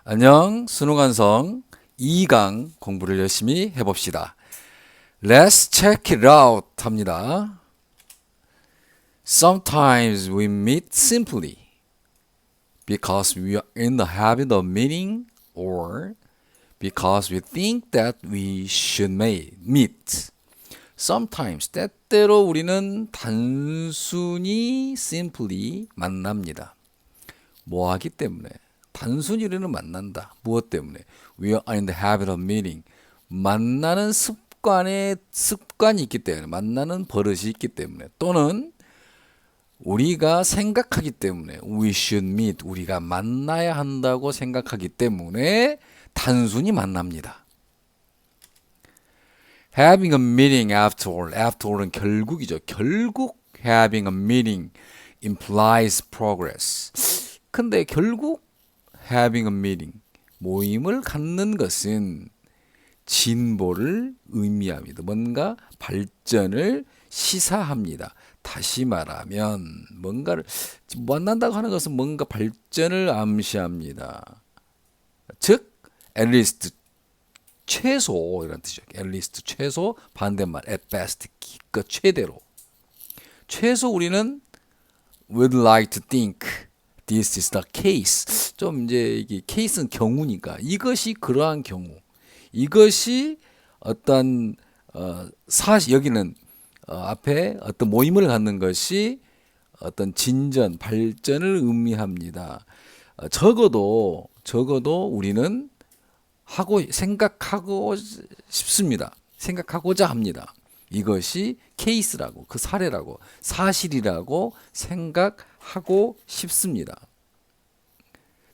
안녕, 수능완성 2강 공부를 열심히 해봅시다. Let's check it out 합니다. Sometimes we meet simply because we are in the habit of meeting or because we think that we should meet. Sometimes, 때때로 우리는 단순히 simply 만납니다. 뭐 하기 때문에? 단순히 우리는 만난다. 무엇 때문에? We are in the habit of meeting. 만나는 습관이 있기 때문에, 만나는 버릇이 있기 때문에, 또는 우리가 생각하기 때문에, we should meet, 우리가 만나야 한다고 생각하기 때문에 단순히 만납니다. Having a meeting after all은 결국이죠. 결국 having a meeting implies progress. 근데 결국 having a meeting, 모임을 갖는 것은 진보를 의미합니다. 뭔가 발전을 시사합니다. 다시 말하면 뭔가를 만난다고 하는 것은 뭔가 발전을 암시합니다. 즉, at least 최소 이런 뜻이죠. at least 최소, 반대말 at best 기껏 최대로. 최소 우리는 would like to think this is the case. 좀 이제 이게 케이스는 경우니까 이것이 그러한 경우, 이것이 어떤 사실 여기는 앞에 어떤 모임을 갖는 것이 어떤 진전, 발전을 의미합니다. 적어도 우리는 생각하고 싶습니다. 생각하고자 합니다. 이것이 케이스라고, 그 사례라고, 사실이라고 생각하고 싶습니다.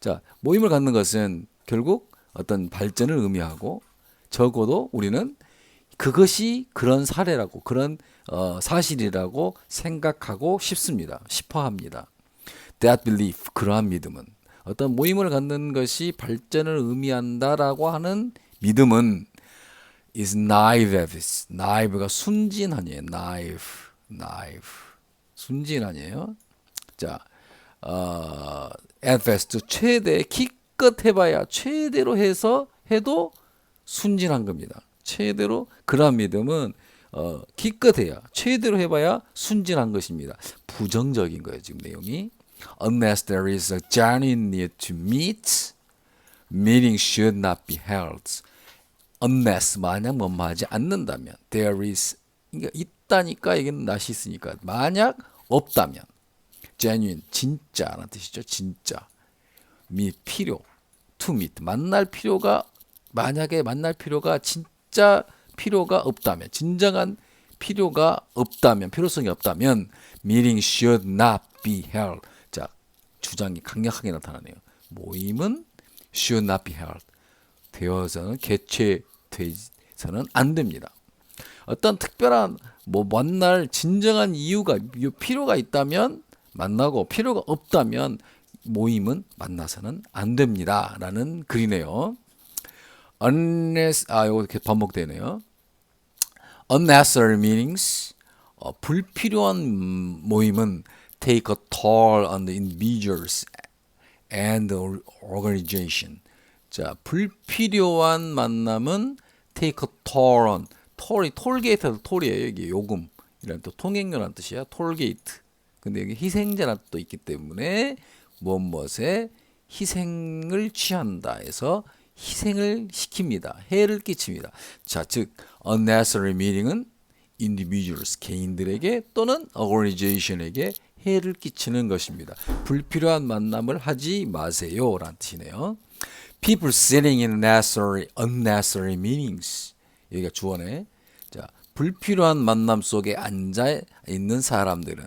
자, 모임을 갖는 것은 결국 어떤 발전을 의미하고, 적어도 우리는 그것이 그런 사례라고, 그런 사실이라고 생각하고 싶어 합니다. That belief, 그러한 믿음은, 어떤 모임을 갖는 것이 발전을 의미한다라고 하는 믿음은 is naive. naive가 순진하니에요. naive. 순진하니에요. 자, at best 최대, 기껏 해봐야 최대로 해도 순진한 겁니다. 최대로, 그러한 믿음은 기껏 해야, 최대로 해봐야 순진한 것입니다. 부정적인 거예요, 지금 내용이. Unless there is a genuine need to meet, meeting should not be held. Unless, 만약 뭐뭐하지 않는다면, there is, 그러니까 있다니까, 이게 낫이 있으니까, 만약 없다면, genuine, 진짜라는 뜻이죠. 진짜. meet, 필요, to meet, 만약에 만날 필요가, 진짜 필요가 없다면, 진정한 필요가 없다면, 필요성이 없다면, meeting should not be held. 자, 주장이 강력하게 나타나네요. 모임은 should not be held. 되어서는, 개최되서는 안 됩니다. 어떤 특별한 만날 진정한 이유가, 필요가 있다면 만나고, 필요가 없다면 모임은 만나서는 안 됩니다. 라는 글이네요. 이거 이렇게 반복되네요. Unnecessary meetings, 불필요한 모임은 take a toll on the individuals and the organization. 자, 불필요한 만남은 take a toll on, 톨게이트도 톨이에요. 여기 요금, 이란 또 통행료란 뜻이야. 톨게이트. 근데 여기 희생자란 뜻도 있기 때문에 무엇에 희생을 취한다 해서 희생을 시킵니다. 해를 끼칩니다. 자, 즉 unnecessary meeting은 individuals, 개인들에게 또는 organization에게 해를 끼치는 것입니다. 불필요한 만남을 하지 마세요 라는 뜻이네요. People sitting in unnecessary meetings. 여기가 주어네. 자, 불필요한 만남 속에 앉아 있는 사람들은,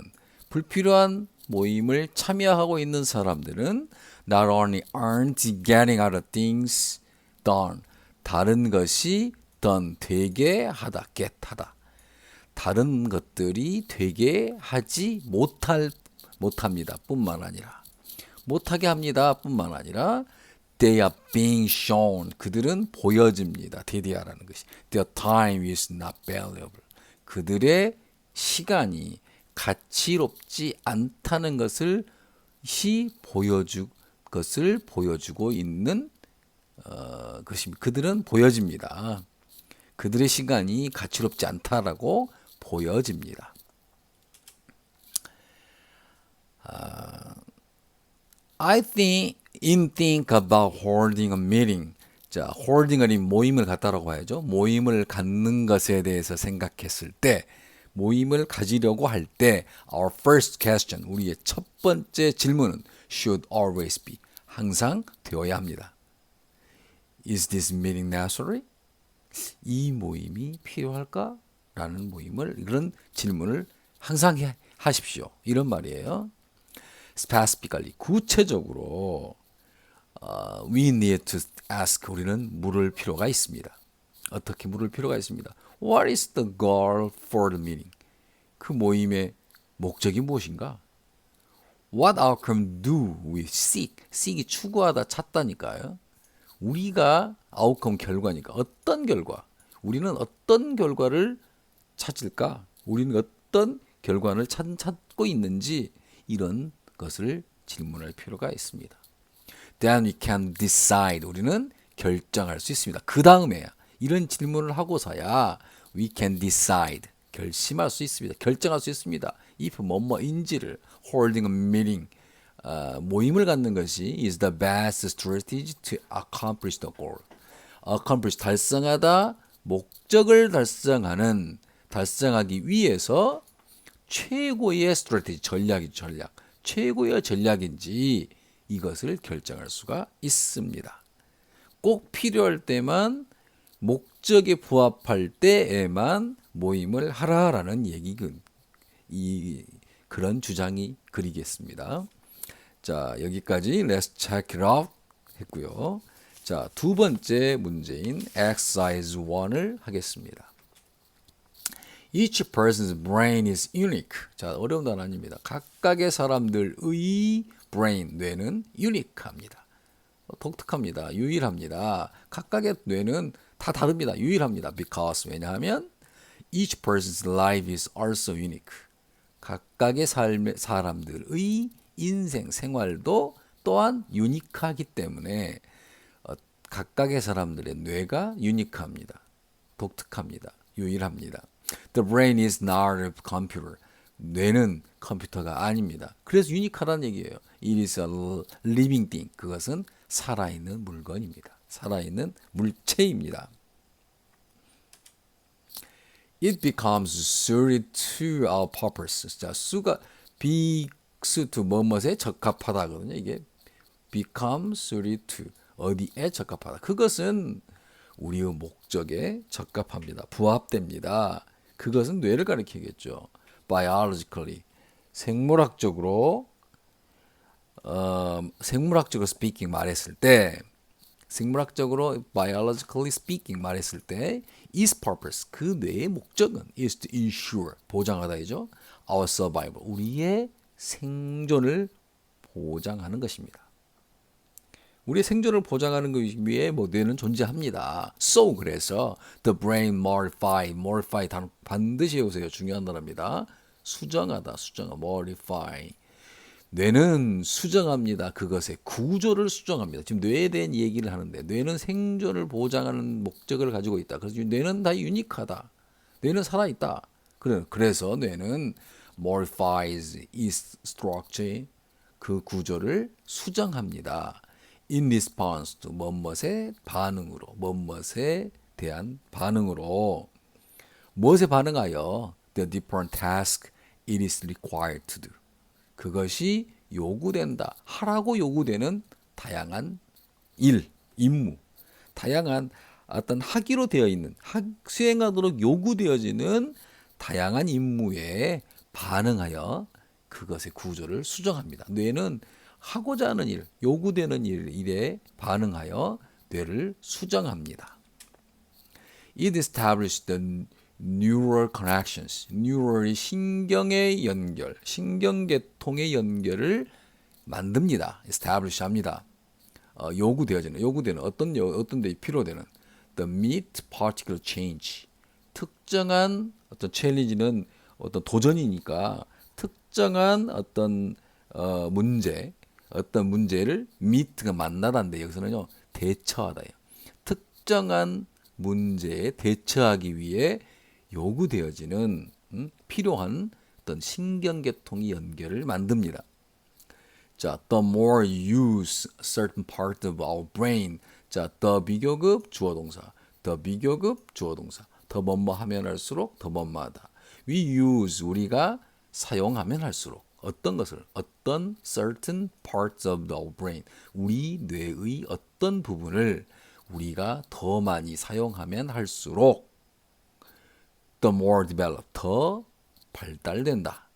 불필요한 모임을 참여하고 있는 사람들은 not only aren't getting other things done, 다른 것이 done, 되게 하다, get 하다. 다른 것들이 되게 하지 못합니다. 뿐만 아니라, 못하게 합니다. 뿐만 아니라 they are being shown, 그들은 보여집니다. DDR라는 것이 their time is not valuable, 그들의 시간이 가치롭지 않다는 것을 보여주고 있는 그것입니다. 그들은 보여집니다. 그들의 시간이 가치롭지 않다라고 보여집니다. I think about holding a meeting. 자, holding을 모임을 갖다라고 봐야죠. 모임을 갖는 것에 대해서 생각했을 때, 모임을 가지려고 할 때, our first question, 우리의 첫 번째 질문은 should always be, 항상 되어야 합니다. Is this meeting necessary? 이 모임이 필요할까? 라는 이런 질문을 항상 하십시오. 이런 말이에요. Specifically, 구체적으로 we need to ask, 우리는 물을 필요가 있습니다. 어떻게 물을 필요가 있습니다. What is the goal for the meeting? 그 모임의 목적이 무엇인가? What outcome do we seek? seek이 추구하다, 찾다니까요. 우리가 outcome 결과니까 어떤 결과? 우리는 어떤 결과를 찾을까? 우리는 어떤 결과를 찾고 있는지 이런 것을 질문할 필요가 있습니다. Then we can decide. 우리는 결정할 수 있습니다. 그 다음에야 이런 질문을 하고서야 we can decide. 결심할 수 있습니다. 결정할 수 있습니다. if 뭐뭐인지를 holding a meeting. 모임을 갖는 것이 is the best strategy to accomplish the goal. accomplish 달성하다, 목적을 달성하기 위해서 최고의 strategy, 전략. 최고의 전략인지 이것을 결정할 수가 있습니다. 꼭 필요할 때만, 목적에 부합할 때에만 모임을 하라라는 그런 주장이 그리겠습니다. 자, 여기까지 Let's check it out 했고요. 자, 두 번째 문제인 exercise 1을 하겠습니다. Each person's brain is unique. 자, 어려운 단어 아닙니다. 각각의 사람들의 brain, 뇌는 unique합니다. 독특합니다. 유일합니다. 각각의 뇌는 다 다릅니다. 유일합니다. Because, 왜냐하면 each person's life is also unique. 각각의 사람들의 인생, 생활도 또한 유니크하기 때문에 각각의 사람들의 뇌가 유니크합니다. 독특합니다. 유일합니다. The brain is not a computer. 뇌는 컴퓨터가 아닙니다. 그래서 유니크하다는 얘기예요. It is a living thing. 그것은 살아있는 물건입니다. 살아있는 물체입니다. It becomes suited to our purpose. 자, 수가 수 to 뭐뭐에 적합하다거든요. 이게 become suited to 어디에 적합하다. 그것은 우리의 목적에 적합합니다. 부합됩니다. 그것은 뇌를 가리키겠죠. biologically 생물학적으로 speaking 말했을 때 생물학적으로 biologically speaking 말했을 때 is purpose 그 뇌의 목적은 is to ensure 보장하다이죠. our survival 우리의 생존을 보장하는 것입니다. 우리의 생존을 보장하는 것 위해 뇌는 존재합니다. So 그래서 the brain modify 단어 반드시 외우세요. 중요한 단어입니다. 수정하다, modify. 뇌는 수정합니다. 그것의 구조를 수정합니다. 지금 뇌에 대한 얘기를 하는데 뇌는 생존을 보장하는 목적을 가지고 있다. 그래서 뇌는 다 유니크하다. 뇌는 살아있다. 그래서 뇌는 modifies its structure 그 구조를 수정합니다. In response to 뭐뭇에 반응으로 뭐뭇에 대한 반응으로 무엇에 반응하여 the different task it is required to do 그것이 요구된다 하라고 요구되는 다양한 임무 다양한 어떤 하기로 되어 있는 수행하도록 요구되어지는 다양한 임무에 반응하여 그것의 구조를 수정합니다. 뇌는 하고자 하는 일, 요구되는 일에 반응하여 뇌를 수정합니다. It established the neural connections. neural 신경의 연결, 신경계통의 연결을 만듭니다. establish 합니다. 요구되는 어떤 데 필요되는 the meet particular change. 특정한 어떤 챌린지는 어떤 도전이니까 특정한 어떤 문제를 meet가 만나다인데 여기서는요 대처하다예요. 특정한 문제에 대처하기 위해 요구되어지는 필요한 어떤 신경계통이 연결을 만듭니다. 자, the more you use certain part of our brain. 자, the 비교급 주어동사, the 비교급 주어동사. 더 뭐뭐 하면 할수록 더 뭐뭐하다. We use 우리가 사용하면 할수록 어떤 것을 어떤 certain parts of our brain 우리 뇌의 어떤 부분을 우리가 더 많이 사용하면 할수록 the more developed 더 발달된다.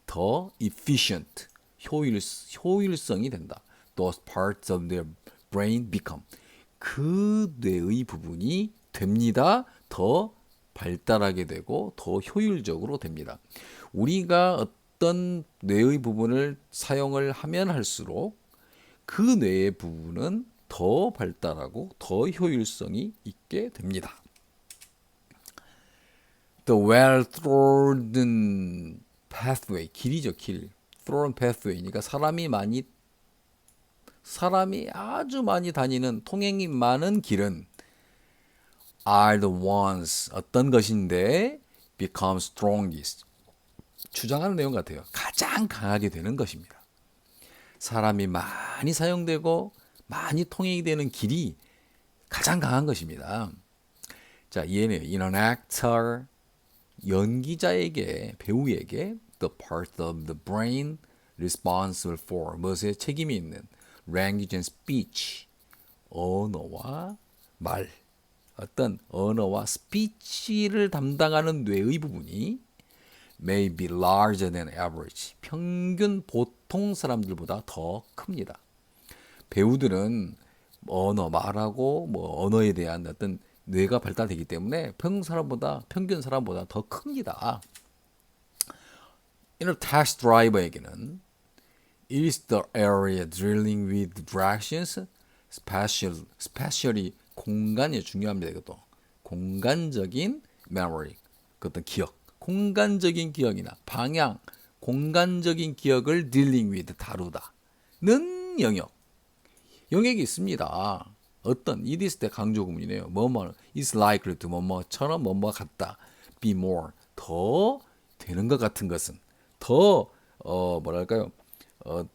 더 efficient 효율성이 된다. Those parts of their brain become 그 뇌의 부분이 됩니다. 더 발달하게 되고 더 효율적으로 됩니다. 우리가 어떤 뇌의 부분을 사용을 하면 할수록 그 뇌의 부분은 더 발달하고 더 효율성이 있게 됩니다. The well-trodden pathway 길이죠 길. trodden pathway니까 사람이 아주 많이 다니는 통행이 많은 길은 are the ones 어떤 것인데 become strongest 주장하는 내용 같아요. 가장 강하게 되는 것입니다. 사람이 많이 사용되고 많이 통행이 되는 길이 가장 강한 것입니다. 자, 이해네요. In an actor 연기자에게 배우에게 the part of the brain responsible for 무엇에 책임이 있는 language and speech 언어와 말 어떤 언어와 스피치를 담당하는 뇌의 부분이 may be larger than average 평균 보통 사람들보다 더 큽니다. 배우들은 언어 말하고 뭐 언어에 대한 어떤 뇌가 발달되기 때문에 평균 사람보다 더 큽니다. 이런 taxi driver에게는 it is the area dealing with directions, spatially 공간이 중요합니다. 이것도 공간적인 memory, 그 어떤 기억, 공간적인 기억이나 방향, 공간적인 기억을 dealing with 다루다는 영역이 있습니다. 어떤 it is 때 강조 구문이네요. 뭐뭐 is likely to 뭐뭐처럼 뭐뭐 같다. be more 더 되는 것 같은 것은 더 뭐랄까요?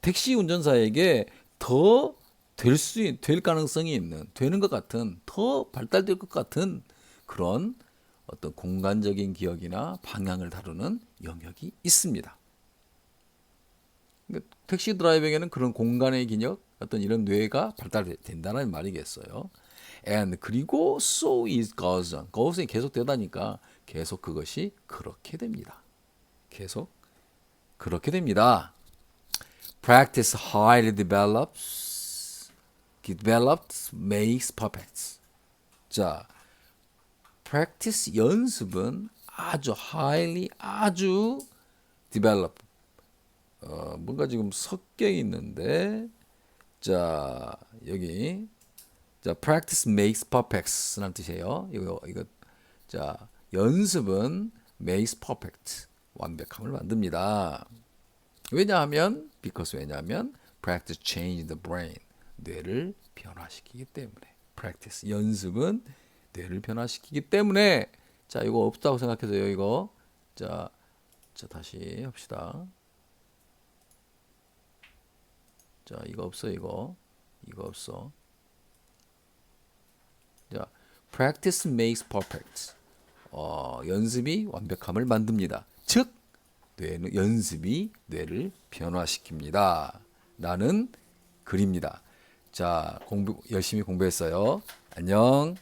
택시 운전사에게 더 될 가능성이 있는 되는 것 같은 더 발달될 것 같은 그런 어떤 공간적인 기억이나 방향을 다루는 영역이 있습니다. 그러니까 택시 드라이버에게는 그런 공간의 기억, 어떤 이런 뇌가 발달된다는 말이겠어요. And 그리고 so it goes on. goes이 계속 되다니까 계속 그것이 그렇게 됩니다. 계속 그렇게 됩니다. Practice highly developed makes perfect. 자, practice 연습은 아주 develop 뭔가 지금 섞여 있는데 자 여기 자 practice makes perfect라는 뜻이에요. 이거 자 연습은 makes perfect 완벽함을 만듭니다. 왜냐하면 practice change the brain 뇌를 변화시키기 때문에 practice 연습은 뇌를 변화시키기 때문에 자 이거 없다고 생각해서요. 이거 자 다시 합시다. 자 이거 없어 이거 없어. 자 practice makes perfect 연습이 완벽함을 만듭니다. 즉 연습이 뇌를 변화시킵니다. 라는 글입니다. 자 열심히 공부했어요. 안녕.